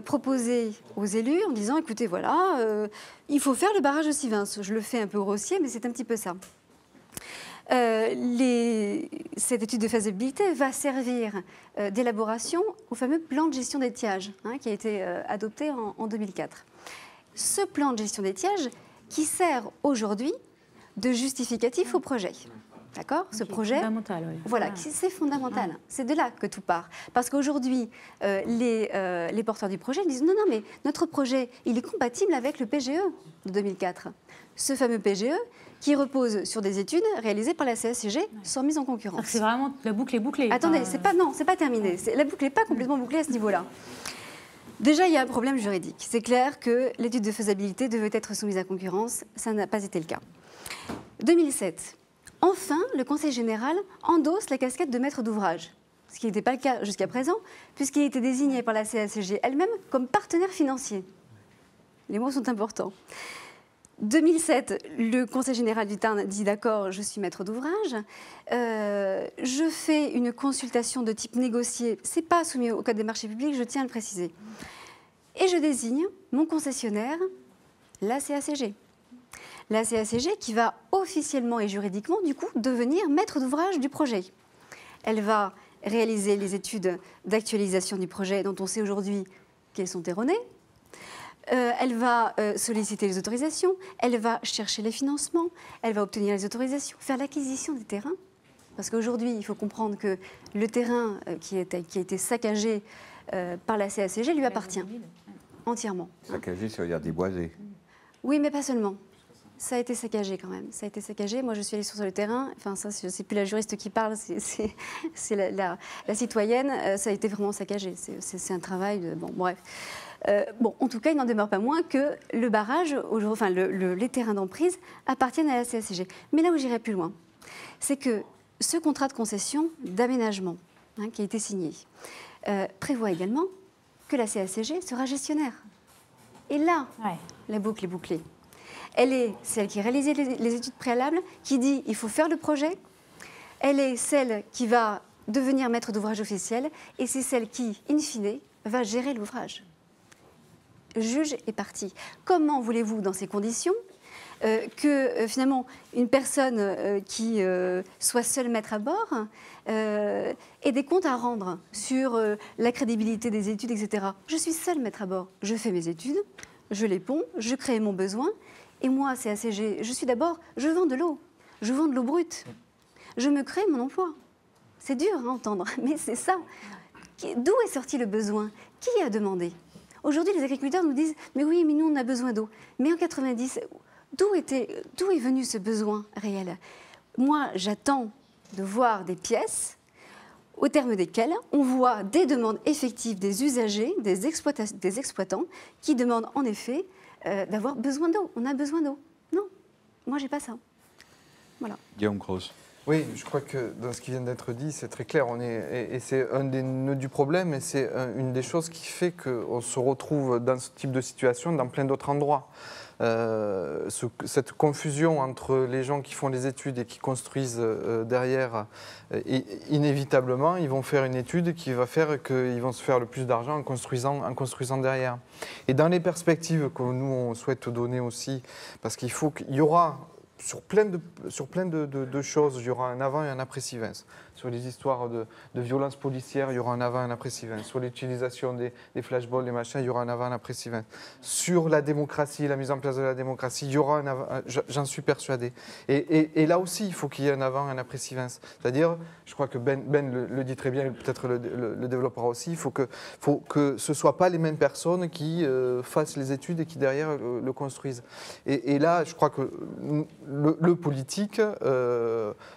proposer aux élus en disant, écoutez, voilà, il faut faire le barrage de Sivins. Je le fais un peu grossier, mais c'est un petit peu ça. Cette étude de faisabilité va servir d'élaboration au fameux plan de gestion d'étiage qui a été adopté en 2004. Ce plan de gestion d'étiage qui sert aujourd'hui de justificatif au projet. D'accord ? Ce projet, fondamental, oui. Voilà, c'est fondamental. C'est de là que tout part. Parce qu'aujourd'hui, les porteurs du projet disent non, mais notre projet, il est compatible avec le PGE de 2004. Ce fameux PGE qui repose sur des études réalisées par la CSCG sans mise en concurrence. C'est vraiment, la boucle est bouclée. Attendez, c'est pas terminé. La boucle n'est pas complètement bouclée à ce niveau-là. Déjà, il y a un problème juridique. C'est clair que l'étude de faisabilité devait être soumise à concurrence. Ça n'a pas été le cas. 2007. Enfin, le Conseil général endosse la casquette de maître d'ouvrage, ce qui n'était pas le cas jusqu'à présent, puisqu'il était désigné par la CSCG elle-même comme partenaire financier. Les mots sont importants. 2007, le Conseil général du Tarn dit d'accord, je suis maître d'ouvrage. Je fais une consultation de type négocié. Ce n'est pas soumis au Code des marchés publics, je tiens à le préciser. Et je désigne mon concessionnaire, la CACG. La CACG qui va officiellement et juridiquement, du coup, devenir maître d'ouvrage du projet. Elle va réaliser les études d'actualisation du projet dont on sait aujourd'hui qu'elles sont erronées. Elle va solliciter les autorisations, elle va chercher les financements, elle va obtenir les autorisations, faire l'acquisition des terrains. Parce qu'aujourd'hui, il faut comprendre que le terrain qui a été saccagé par la CACG lui appartient entièrement. Saccagé, ça veut dire déboisé. Oui, mais pas seulement. Ça a été saccagé quand même. Ça a été saccagé. Moi, je suis allée sur le terrain. Enfin, ça, c'est plus la juriste qui parle, c'est la citoyenne. Ça a été vraiment saccagé. C'est un travail de... Bon, bref. En tout cas, il n'en demeure pas moins que le barrage, enfin, les terrains d'emprise appartiennent à la CACG. Mais là où j'irai plus loin, c'est que ce contrat de concession d'aménagement qui a été signé prévoit également que la CACG sera gestionnaire. Et là, la boucle est bouclée. Elle est celle qui réalise les études préalables, qui dit il faut faire le projet. Elle est celle qui va devenir maître d'ouvrage officiel et c'est celle qui, in fine, va gérer l'ouvrage. Juge est parti. Comment voulez-vous, dans ces conditions, que finalement une personne qui soit seule maître à bord ait des comptes à rendre sur la crédibilité des études, etc. Je suis seule maître à bord. Je fais mes études, je les ponds, je crée mon besoin. Et moi, CACG, je vends de l'eau. Je vends de l'eau brute. Je me crée mon emploi. C'est dur à entendre, mais c'est ça. D'où est sorti le besoin? Qui a demandé? Aujourd'hui, les agriculteurs nous disent « mais oui, mais nous, on a besoin d'eau ». Mais en 90, d'où est venu ce besoin réel? Moi, j'attends de voir des pièces au terme desquelles on voit des demandes effectives des usagers, des exploitants qui demandent en effet d'avoir besoin d'eau. On a besoin d'eau. Non, moi, j'ai pas ça. Voilà. Guillaume Cros. Oui, je crois que dans ce qui vient d'être dit, c'est très clair. Et c'est un des nœuds du problème et c'est une des choses qui fait qu'on se retrouve dans ce type de situation dans plein d'autres endroits. Cette confusion entre les gens qui font des études et qui construisent derrière, inévitablement, ils vont faire une étude qui va faire qu'ils vont se faire le plus d'argent en construisant derrière. Et dans les perspectives que nous, on souhaite donner aussi, parce qu'il y aura... Sur plein de choses, il y aura un avant et un après Sivens. Sur les histoires de violences policières, il y aura un avant et un après Sivens. Sur l'utilisation des flashballs, des machins, il y aura un avant et un après Sivens. Sur la démocratie, la mise en place de la démocratie, il y aura un avant, j'en suis persuadé. Et là aussi, il faut qu'il y ait un avant et un après Sivens. C'est-à-dire, je crois que Ben le dit très bien, et peut-être le développera aussi, il faut que ce ne soit pas les mêmes personnes qui fassent les études et qui derrière le construisent. Et là, je crois que le politique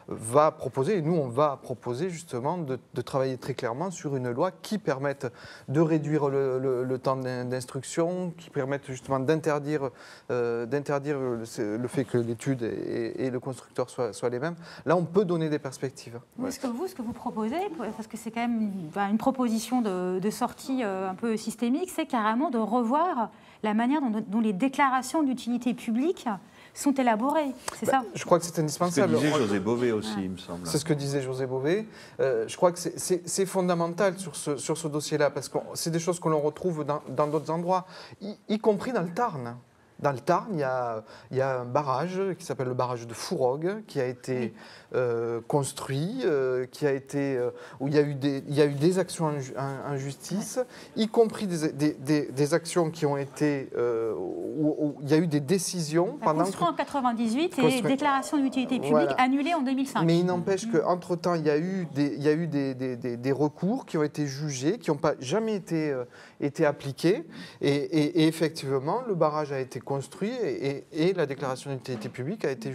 va proposer, et nous on va proposer justement de travailler très clairement sur une loi qui permette de réduire le temps d'instruction, qui permette justement d'interdire le fait que l'étude et le constructeur soient les mêmes. Là on peut donner des perspectives. Ouais. Ce que vous proposez, parce que c'est quand même une proposition de sortie un peu systémique, c'est carrément de revoir la manière dont les déclarations d'utilité publique sont élaborées, c'est ça? Je crois que c'est indispensable. C'est ce que disait José Bové aussi, il me semble. C'est ce que disait José Bové. Je crois que c'est fondamental sur ce dossier-là, parce que c'est des choses que l'on retrouve dans d'autres endroits, y compris dans le Tarn. Dans le Tarn, il y a un barrage qui s'appelle le barrage de Fourogue, qui a été construit, où il y a eu des actions en justice, y compris des actions qui ont été... où il y a eu des décisions... Construit en 98 et déclaration d'utilité publique annulée en 2005. Mais il n'empêche qu'entre-temps, il y a eu des recours qui ont été jugés, qui n'ont jamais été appliqués. Et effectivement, le barrage a été construit et la déclaration d'utilité publique a été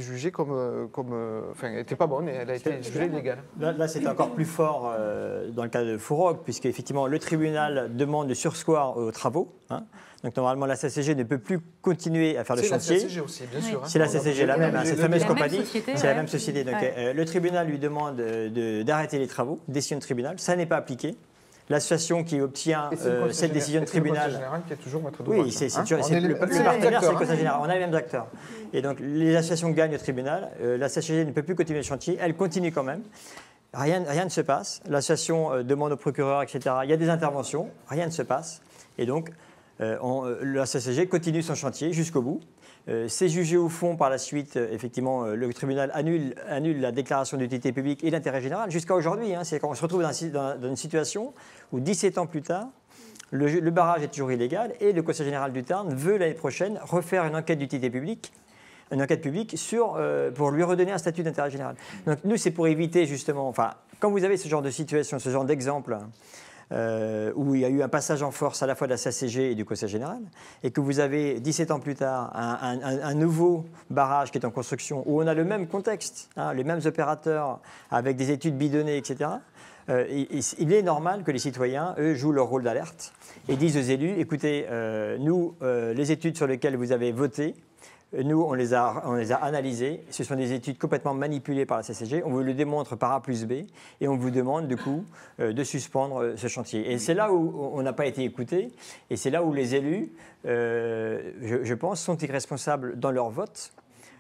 jugée comme enfin, elle n'était pas bonne et elle a été jugée illégale. Là c'est encore plus fort dans le cas de Fourogue, puisque effectivement le tribunal demande de surseoir aux travaux. Hein. Donc normalement la CCG ne peut plus continuer à faire le chantier. C'est la CCG aussi, bien sûr. C'est la CCG, la même, cette fameuse compagnie. C'est la même société. Donc le tribunal lui demande d'arrêter les travaux, décision de tribunal. Ça n'est pas appliqué. L'association qui obtient cette décision de tribunal. C'est le Conseil général qui est toujours maître d'ouvrage. Oui, le partenaire, c'est le Conseil général. On a les mêmes acteurs. Et donc, les associations gagnent au tribunal. La CCG ne peut plus continuer le chantier. Elle continue quand même. Rien ne se passe. L'association demande au procureur, etc. Il y a des interventions. Rien ne se passe. Et donc, la CCG continue son chantier jusqu'au bout. C'est jugé au fond par la suite, effectivement, le tribunal annule la déclaration d'utilité publique et d'intérêt général jusqu'à aujourd'hui. Hein, c'est quand on se retrouve dans une situation où 17 ans plus tard, le barrage est toujours illégal et le Conseil général du Tarn veut l'année prochaine refaire une enquête d'utilité publique. Une enquête publique pour lui redonner un statut d'intérêt général. Donc nous, c'est pour éviter justement, enfin, quand vous avez ce genre de situation, ce genre d'exemple, où il y a eu un passage en force à la fois de la CCG et du Conseil général, et que vous avez 17 ans plus tard un nouveau barrage qui est en construction, où on a le même contexte, hein, les mêmes opérateurs avec des études bidonnées, etc., il est normal que les citoyens, eux, jouent leur rôle d'alerte et disent aux élus, écoutez, nous, les études sur lesquelles vous avez voté, nous, on les a analysées. Ce sont des études complètement manipulées par la CCG. On vous le démontre par A plus B et on vous demande, du coup, de suspendre ce chantier. Et c'est là où on n'a pas été écouté et c'est là où les élus, je pense, sont irresponsables dans leur vote.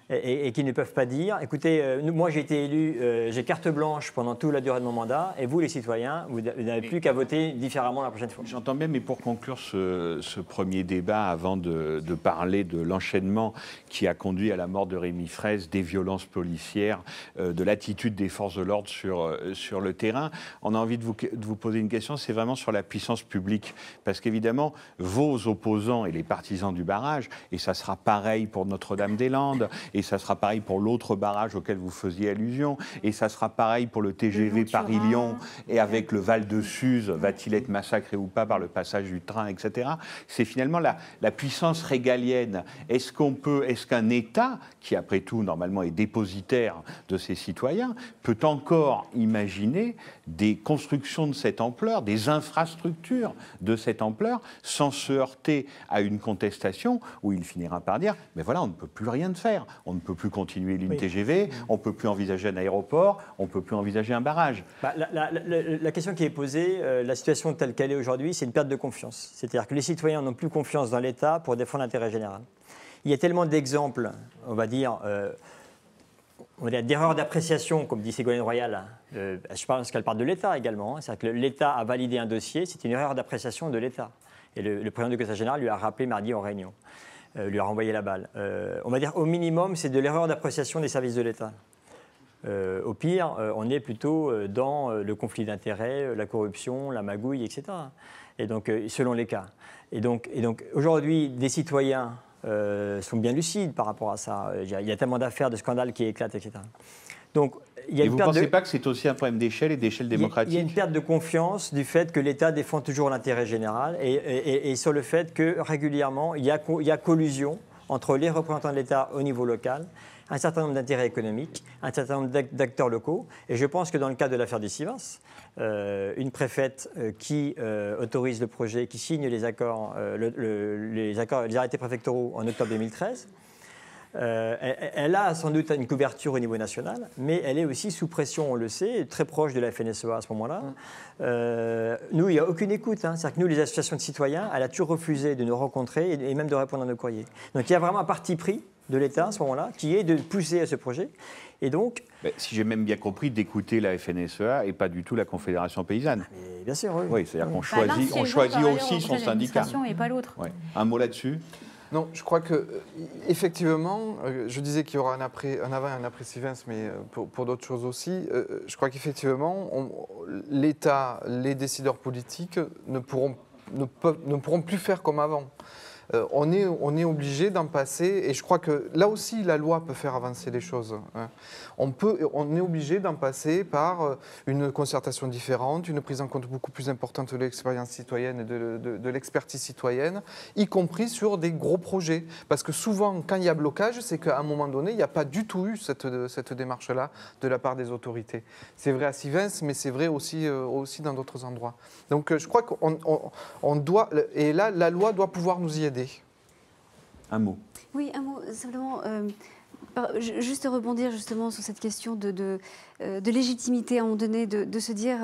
Et qui ne peuvent pas dire, écoutez, moi j'ai été élu, j'ai carte blanche pendant toute la durée de mon mandat, et vous les citoyens, vous n'avez plus qu'à voter différemment la prochaine fois. J'entends bien, mais pour conclure ce premier débat, avant de parler de l'enchaînement qui a conduit à la mort de Rémi Fraisse, des violences policières, de l'attitude des forces de l'ordre sur le terrain, on a envie de vous poser une question, c'est vraiment sur la puissance publique. Parce qu'évidemment, vos opposants et les partisans du barrage, et ça sera pareil pour Notre-Dame-des-Landes, et ça sera pareil pour l'autre barrage auquel vous faisiez allusion, et ça sera pareil pour le TGV Paris-Lyon, et avec le Val de Suse, va-t-il être massacré ou pas par le passage du train, etc. C'est finalement la puissance régalienne. Est-ce qu'un État, qui après tout normalement est dépositaire de ses citoyens, peut encore imaginer des constructions de cette ampleur, des infrastructures de cette ampleur, sans se heurter à une contestation où il finira par dire « mais voilà, on ne peut plus rien faire ». on ne peut plus continuer l'une TGV, on ne peut plus envisager un aéroport, on ne peut plus envisager un barrage. La question qui est posée, la situation telle qu'elle est aujourd'hui, c'est une perte de confiance. C'est-à-dire que les citoyens n'ont plus confiance dans l'État pour défendre l'intérêt général. Il y a tellement d'exemples, on va dire d'erreurs d'appréciation, comme dit Ségolène Royal. Je pense qu'elle parle de l'État également. C'est-à-dire que l'État a validé un dossier, c'est une erreur d'appréciation de l'État. Et le président du Conseil général lui a rappelé mardi en réunion, lui a renvoyé la balle. On va dire au minimum, c'est de l'erreur d'appréciation des services de l'État. Au pire, on est plutôt dans le conflit d'intérêts, la corruption, la magouille, etc. Et donc, selon les cas. Et donc aujourd'hui, des citoyens sont bien lucides par rapport à ça. Il y a tellement d'affaires, de scandales qui éclatent, etc. Donc, et vous ne pensez pas que c'est aussi un problème d'échelle et d'échelle démocratique? Il y a une perte de confiance du fait que l'État défend toujours l'intérêt général et sur le fait que régulièrement, il y a collusion entre les représentants de l'État au niveau local, un certain nombre d'intérêts économiques, un certain nombre d'acteurs locaux. Et je pense que dans le cas de l'affaire du Sivens, une préfète qui autorise le projet, qui signe les accords, les arrêtés préfectoraux en octobre 2013, elle a sans doute une couverture au niveau national, mais elle est aussi sous pression, on le sait, très proche de la FNSEA à ce moment-là. Nous, il n'y a aucune écoute. C'est-à-dire que nous, les associations de citoyens, elle a toujours refusé de nous rencontrer et même de répondre à nos courriers. Donc il y a vraiment un parti pris de l'État à ce moment-là, qui est de pousser à ce projet. Et donc, si j'ai même bien compris, d'écouter la FNSEA et pas du tout la Confédération paysanne. Mais bien sûr, oui. Oui, c'est-à-dire qu'on choisit aussi son syndicat. Et pas l'autre. Ouais. Un mot là-dessus? Non, je crois que effectivement, je disais qu'il y aura un avant et un après Sivens, mais pour d'autres choses aussi. Je crois qu'effectivement, l'État, les décideurs politiques ne pourront plus faire comme avant. On est obligé d'en passer, et je crois que là aussi la loi peut faire avancer les choses. On est obligé d'en passer par une concertation différente, une prise en compte beaucoup plus importante de l'expérience citoyenne et de l'expertise citoyenne, y compris sur des gros projets. Parce que souvent, quand il y a blocage, c'est qu'à un moment donné, il n'y a pas du tout eu cette démarche-là de la part des autorités. C'est vrai à Sivens, mais c'est vrai aussi dans d'autres endroits. Donc je crois qu'on doit, et là la loi doit pouvoir nous y aider. Un mot. Oui, un mot, simplement, juste rebondir justement sur cette question de légitimité à un moment donné, de se dire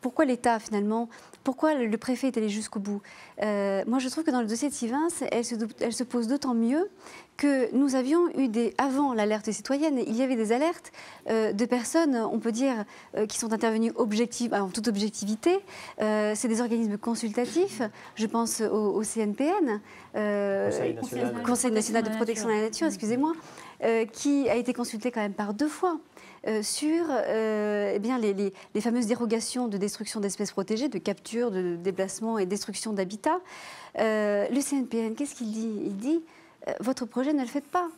pourquoi l'État finalement, pourquoi le préfet est allé jusqu'au bout. Moi je trouve que dans le dossier de Sivens, elle se pose d'autant mieux que nous avions eu avant l'alerte citoyenne, il y avait des alertes de personnes, on peut dire, qui sont intervenues en toute objectivité. C'est des organismes consultatifs, je pense au CNPN, Conseil national de protection de la nature, excusez-moi, qui a été consulté quand même par 2 fois. Sur les fameuses dérogations de destruction d'espèces protégées, de capture, de déplacement et destruction d'habitat. Le CNPN, qu'est-ce qu'il dit? Il dit votre projet, ne le faites pas.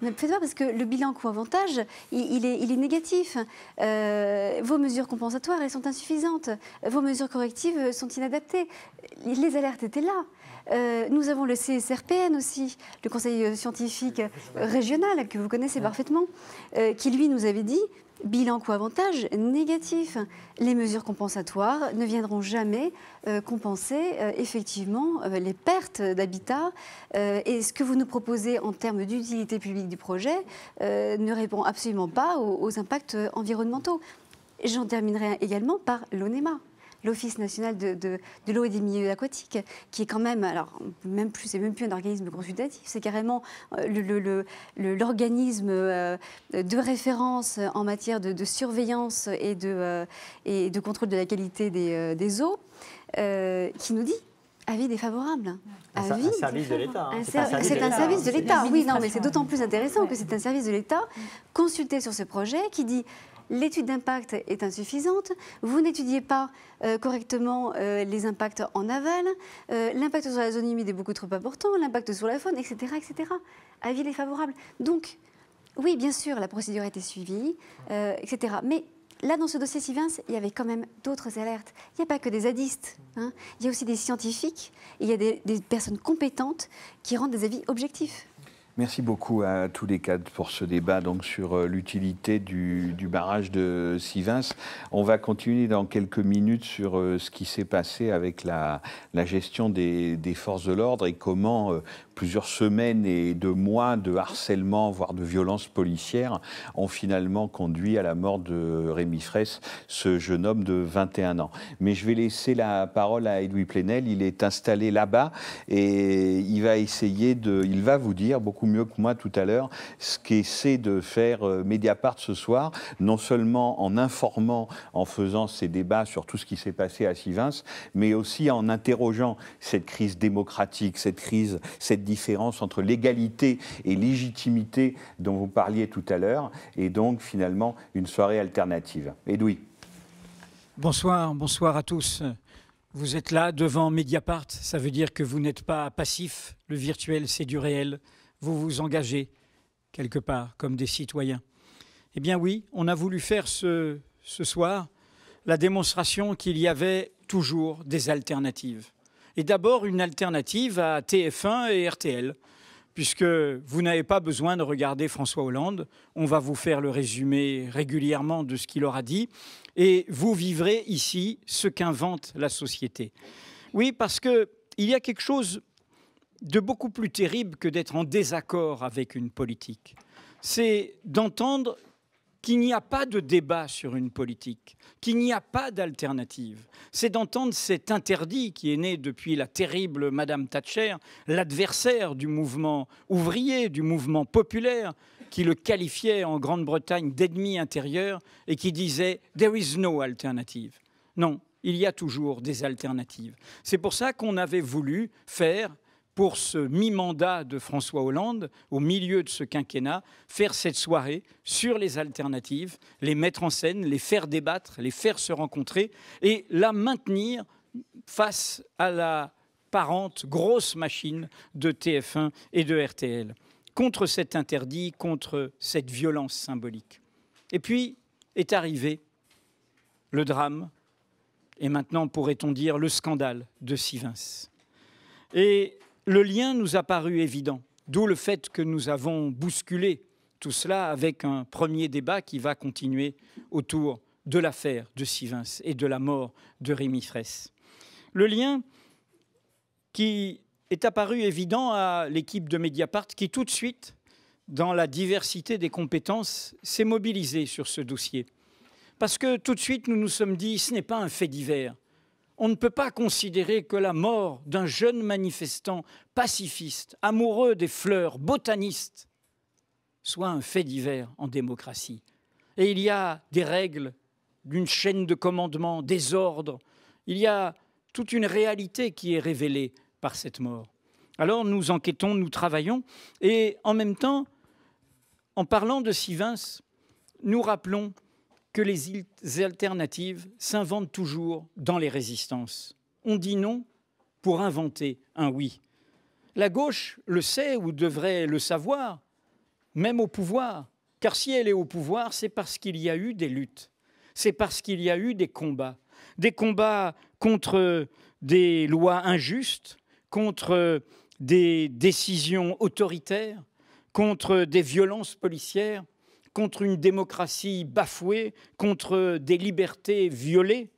Ne le faites pas parce que le bilan coût-avantage, il est négatif. Vos mesures compensatoires, elles sont insuffisantes. Vos mesures correctives sont inadaptées. Les alertes étaient là. Nous avons le CSRPN aussi, le Conseil scientifique régional, que vous connaissez parfaitement, qui lui nous avait dit bilan coût-avantage négatif. Les mesures compensatoires ne viendront jamais compenser effectivement les pertes d'habitat. Et ce que vous nous proposez en termes d'utilité publique du projet ne répond absolument pas aux impacts environnementaux. J'en terminerai également par l'ONEMA, l'Office national de l'eau et des milieux aquatiques, qui est quand même, alors c'est même plus un organisme consultatif, c'est carrément l'organisme de référence en matière de surveillance et de contrôle de la qualité des eaux, qui nous dit avis défavorable. Un service de l'État. C'est un service de l'État. Oui, non, mais c'est d'autant plus intéressant que c'est un service de l'État consulté sur ce projet qui dit l'étude d'impact est insuffisante, vous n'étudiez pas correctement les impacts en aval, l'impact sur la zone humide est beaucoup trop important, l'impact sur la faune, etc., etc. Avis défavorable. Donc, oui, bien sûr, la procédure a été suivie, etc. Mais là, dans ce dossier Sivens, il y avait quand même d'autres alertes. Il n'y a pas que des zadistes. Il y a aussi des scientifiques, il y a des personnes compétentes qui rendent des avis objectifs. Merci beaucoup à tous les quatre pour ce débat donc, sur l'utilité du barrage de Sivens. On va continuer dans quelques minutes sur ce qui s'est passé avec la gestion des forces de l'ordre et comment plusieurs semaines et de mois de harcèlement, voire de violences policières, ont finalement conduit à la mort de Rémi Fraisse, ce jeune homme de 21 ans. Mais je vais laisser la parole à Edoui Plenel. Il est installé là-bas et il va vous dire beaucoup mieux que moi tout à l'heure ce qu'essaie de faire Mediapart ce soir, non seulement en informant, en faisant ces débats sur tout ce qui s'est passé à Sivens, mais aussi en interrogeant cette crise démocratique, cette différence entre légalité et légitimité dont vous parliez tout à l'heure, et donc finalement une soirée alternative. Edoui. Bonsoir à tous. Vous êtes là devant Mediapart, ça veut dire que vous n'êtes pas passif, le virtuel c'est du réel, vous vous engagez quelque part comme des citoyens. Eh bien oui, on a voulu faire ce soir la démonstration qu'il y avait toujours des alternatives. Et d'abord une alternative à TF1 et RTL, puisque vous n'avez pas besoin de regarder François Hollande, on va vous faire le résumé régulièrement de ce qu'il aura dit, et vous vivrez ici ce qu'invente la société. Oui, parce qu'il y a quelque chose de beaucoup plus terrible que d'être en désaccord avec une politique. C'est d'entendre qu'il n'y a pas de débat sur une politique, qu'il n'y a pas d'alternative. C'est d'entendre cet interdit qui est né depuis la terrible Madame Thatcher, l'adversaire du mouvement ouvrier, du mouvement populaire, qui le qualifiait en Grande-Bretagne d'ennemi intérieur et qui disait « there is no alternative ». Non, il y a toujours des alternatives. C'est pour ça qu'on avait voulu faire, pour ce mi-mandat de François Hollande, au milieu de ce quinquennat, faire cette soirée sur les alternatives, les mettre en scène, les faire débattre, les faire se rencontrer et la maintenir face à la parente grosse machine de TF1 et de RTL, contre cet interdit, contre cette violence symbolique. Et puis est arrivé le drame, et maintenant pourrait-on dire le scandale de Sivens. Et le lien nous a paru évident, d'où le fait que nous avons bousculé tout cela avec un premier débat qui va continuer autour de l'affaire de Sivens et de la mort de Rémi Fraisse. Le lien qui est apparu évident à l'équipe de Mediapart qui tout de suite, dans la diversité des compétences, s'est mobilisée sur ce dossier. Parce que tout de suite, nous nous sommes dit, ce n'est pas un fait divers. On ne peut pas considérer que la mort d'un jeune manifestant pacifiste, amoureux des fleurs, botaniste, soit un fait divers en démocratie. Et il y a des règles, d'une chaîne de commandement, des ordres. Il y a toute une réalité qui est révélée par cette mort. Alors nous enquêtons, nous travaillons, et en même temps, en parlant de Sivens, nous rappelons que les alternatives s'inventent toujours dans les résistances. On dit non pour inventer un oui. La gauche le sait ou devrait le savoir, même au pouvoir. Car si elle est au pouvoir, c'est parce qu'il y a eu des luttes. C'est parce qu'il y a eu des combats. Des combats contre des lois injustes, contre des décisions autoritaires, contre des violences policières, contre une démocratie bafouée, contre des libertés violées.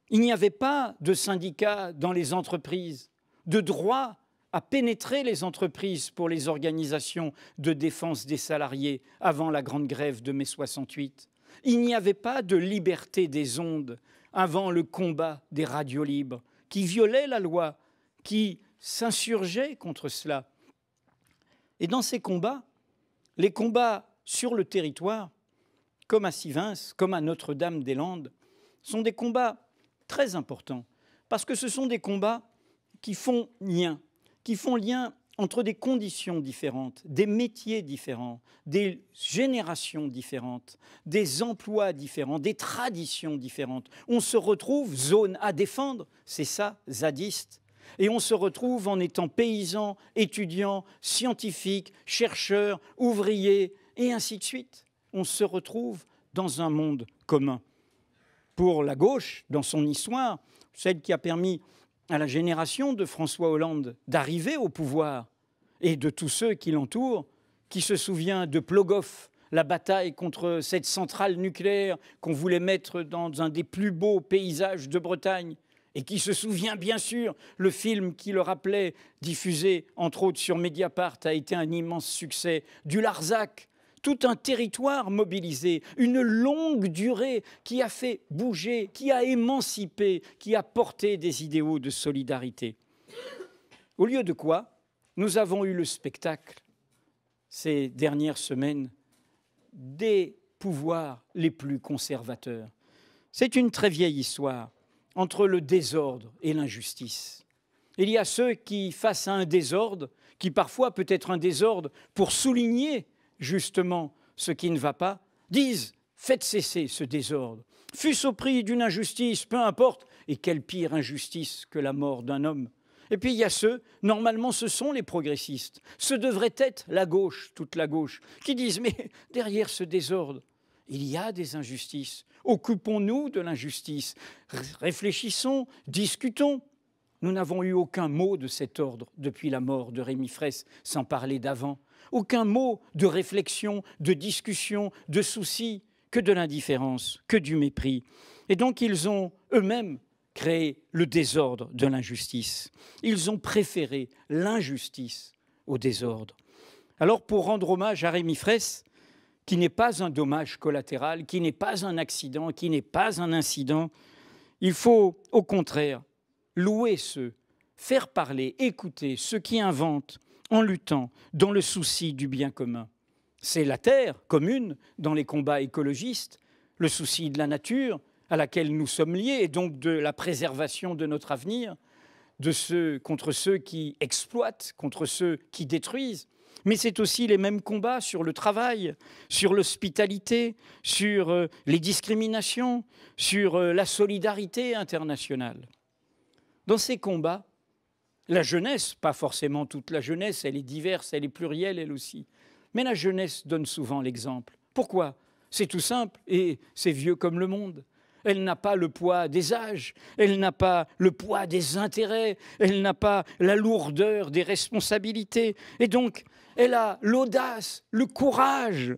Il n'y avait pas de syndicats dans les entreprises, de droit à pénétrer les entreprises pour les organisations de défense des salariés avant la grande grève de mai 68. Il n'y avait pas de liberté des ondes avant le combat des radios libres qui violaient la loi, qui s'insurgeaient contre cela. Et dans ces combats, les combats sur le territoire, comme à Sivens, comme à Notre-Dame-des-Landes, sont des combats très importants, parce que ce sont des combats qui font lien entre des conditions différentes, des métiers différents, des générations différentes, des emplois différents, des traditions différentes. On se retrouve zone à défendre, c'est ça, zadiste. Et on se retrouve en étant paysans, étudiants, scientifiques, chercheurs, ouvriers, et ainsi de suite. On se retrouve dans un monde commun. Pour la gauche, dans son histoire, celle qui a permis à la génération de François Hollande d'arriver au pouvoir et de tous ceux qui l'entourent, qui se souvient de Plogoff, la bataille contre cette centrale nucléaire qu'on voulait mettre dans un des plus beaux paysages de Bretagne, et qui se souvient bien sûr, le film qui le rappelait, diffusé entre autres sur Mediapart, a été un immense succès, du Larzac, tout un territoire mobilisé, une longue durée qui a fait bouger, qui a émancipé, qui a porté des idéaux de solidarité. Au lieu de quoi, nous avons eu le spectacle, ces dernières semaines, des pouvoirs les plus conservateurs. C'est une très vieille histoire entre le désordre et l'injustice. Il y a ceux qui, face à un désordre, qui parfois peut être un désordre pour souligner justement ce qui ne va pas, disent « faites cesser ce désordre, fût-ce au prix d'une injustice, peu importe, et quelle pire injustice que la mort d'un homme ». Et puis il y a ceux, normalement ce sont les progressistes, ce devrait être la gauche, toute la gauche, qui disent « mais derrière ce désordre, il y a des injustices, occupons-nous de l'injustice, réfléchissons, discutons ». Nous n'avons eu aucun mot de cet ordre depuis la mort de Rémi Fraisse, sans parler d'avant. Aucun mot de réflexion, de discussion, de souci, que de l'indifférence, que du mépris. Et donc ils ont eux-mêmes créé le désordre de l'injustice. Ils ont préféré l'injustice au désordre. Alors pour rendre hommage à Rémi Fraisse, qui n'est pas un dommage collatéral, qui n'est pas un accident, qui n'est pas un incident, il faut au contraire louer ceux, faire parler, écouter ceux qui inventent en luttant dans le souci du bien commun. C'est la terre commune dans les combats écologistes, le souci de la nature à laquelle nous sommes liés et donc de la préservation de notre avenir, contre ceux qui exploitent, contre ceux qui détruisent. Mais c'est aussi les mêmes combats sur le travail, sur l'hospitalité, sur les discriminations, sur la solidarité internationale. Dans ces combats, la jeunesse, pas forcément toute la jeunesse, elle est diverse, elle est plurielle elle aussi, mais la jeunesse donne souvent l'exemple. Pourquoi ? C'est tout simple et c'est vieux comme le monde. Elle n'a pas le poids des âges, elle n'a pas le poids des intérêts, elle n'a pas la lourdeur des responsabilités. Et donc, elle a l'audace, le courage,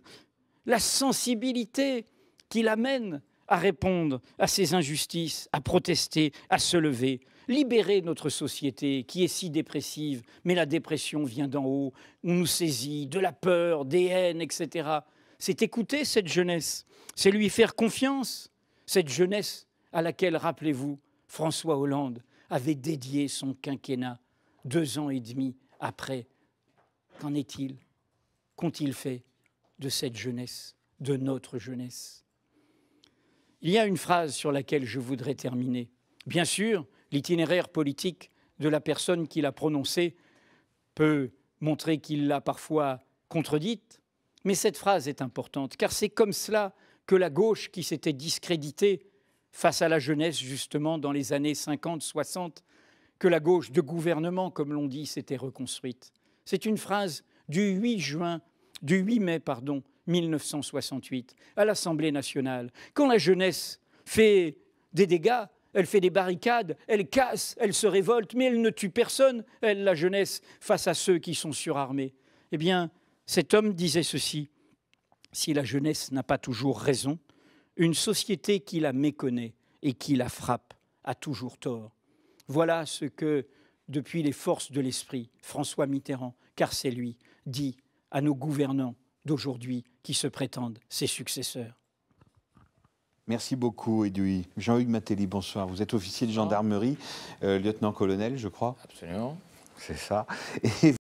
la sensibilité qui l'amène à répondre à ces injustices, à protester, à se lever. Libérer notre société qui est si dépressive, mais la dépression vient d'en haut, on nous saisit de la peur, des haines, etc. C'est écouter cette jeunesse, c'est lui faire confiance. Cette jeunesse à laquelle, rappelez-vous, François Hollande avait dédié son quinquennat 2 ans et demi après. Qu'en est-il? Qu'ont-ils fait de cette jeunesse, de notre jeunesse? Il y a une phrase sur laquelle je voudrais terminer. Bien sûr, l'itinéraire politique de la personne qui l'a prononcée peut montrer qu'il l'a parfois contredite, mais cette phrase est importante, car c'est comme cela que la gauche qui s'était discréditée face à la jeunesse, justement, dans les années 50, 60, que la gauche de gouvernement, comme l'on dit, s'était reconstruite. C'est une phrase du 8 mai 1968, à l'Assemblée nationale. Quand la jeunesse fait des dégâts, elle fait des barricades, elle casse, elle se révolte, mais elle ne tue personne, elle, la jeunesse, face à ceux qui sont surarmés. Eh bien, cet homme disait ceci: si la jeunesse n'a pas toujours raison, une société qui la méconnaît et qui la frappe a toujours tort. Voilà ce que, depuis les forces de l'esprit, François Mitterrand, car c'est lui, dit à nos gouvernants d'aujourd'hui qui se prétendent ses successeurs. Merci beaucoup, Edoui. Jean-Hugues Matteli, bonsoir. Vous êtes officier de gendarmerie, lieutenant-colonel, je crois. Absolument. C'est ça.